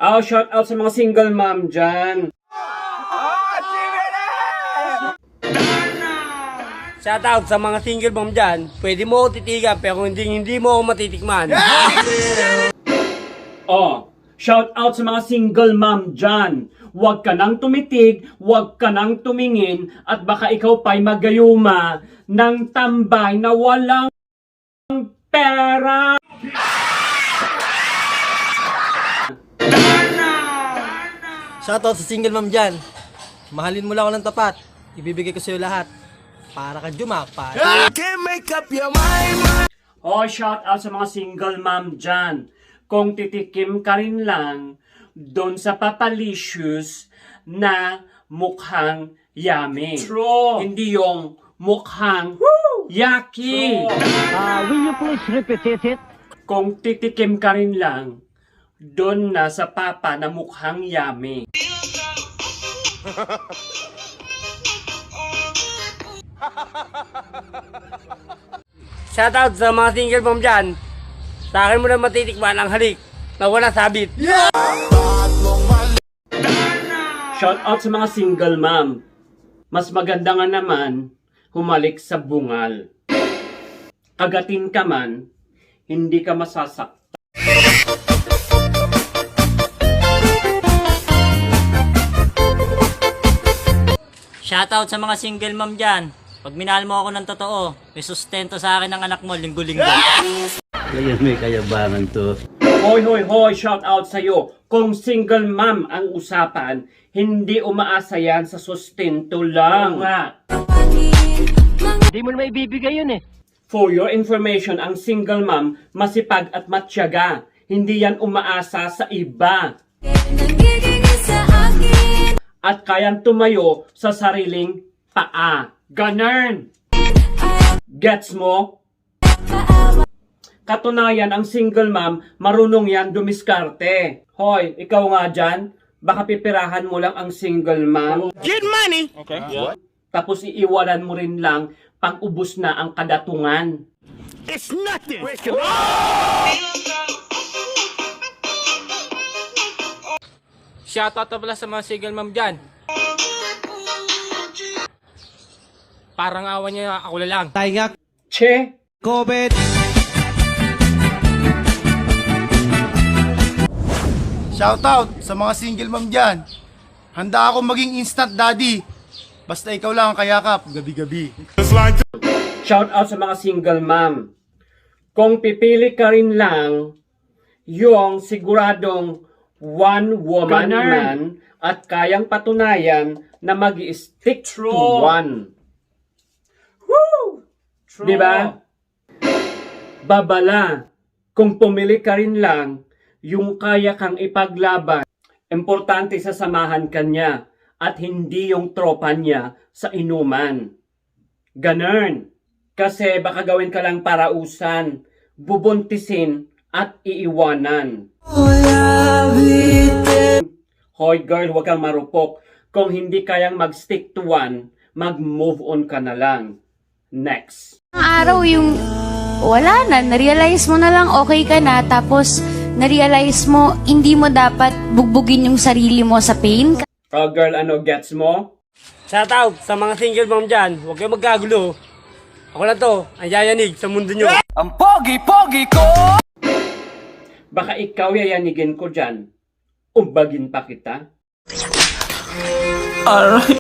Shout out sa mga single mom dyan. Shoutout sa mga single mom dyan. Pwede mo ako titigan pero hindi mo ako matitikman. Shout out sa mga single mom dyan. Huwag ka nang tumitig, huwag ka nang tumingin, at baka ikaw pa'y magayuma ng tambay na walang pera. Shoutout sa single mom dyan. Mahalin mo lang ako ng tapat. Ibibigay ko sa'yo lahat. Para ka jumakpat. Shout out sa mga single mom dyan. Kung titikim ka rin lang doon sa papalicious na mukhang yummy. True. Hindi yung mukhang yucky. Will you please repeat it? Kung titikim ka rin lang doon na sa papa na mukhang yummy. Shoutout sa mga single mom dyan. Sa akin mo na matitikman ang halik na wala sabit. Shout out sa mga single mom. Mas maganda nga naman humalik sa bungal. Kagatin ka man, hindi ka masasak. Shoutout sa mga single mom dyan. Pag minahal mo ako ng totoo, may sustento sa akin ng anak mo linggo-linggo. Kaya may kayabangan to. Hoy, shout out sa'yo. Kung single mom ang usapan, hindi umaasa yan sa sustento lang. Hindi mo na maibibigay yun eh. For your information, ang single mom, masipag at matyaga. Hindi yan umaasa sa iba. At kayang tumayo sa sariling paa. Ganun! Gets mo? Katunayan, ang single mom, marunong yan dumiskarte. Hoy, ikaw nga dyan, baka pipirahan mo lang ang single mom. Get money! Okay. Yeah. Tapos iiwanan mo rin lang pang ubos na ang kadatungan. It's nothing! Shoutout na pala sa mga single mom dyan. Parang awan niya ako na lang. Taingak. Che! COVID. Shoutout sa mga single mom dyan. Handa ako maging instant daddy. Basta ikaw lang ang kayakap, gabi-gabi. Shout out sa mga single mom. Kung pipili ka rin lang yung siguradong one woman man at kayang patunayan na mag-stick to one. Woo! Diba? Babala, kung pumili ka rin lang yung kaya kang ipaglaban, importante sa samahan ka niya at hindi yung tropa niya sa inuman. Ganun. Kasi baka gawin ka lang parausan, bubuntisin at iiwanan. Hoy girl, huwag kang marupok. Kung hindi kayang mag-stick to one, mag-move on ka na lang. Next. Araw yung wala na, na-realize mo na lang okay ka na, tapos na-realize mo hindi mo dapat bugbugin yung sarili mo sa pain. Oh girl, ano, gets mo? Shoutout sa mga single mom dyan. Huwag kayong magkagulo. Ako na to, ang yayanig sa mundo nyo. Ang pogi-pogi ko! Baka ikaw yayanigin ko dyan. Umbagin pa kita. Alright.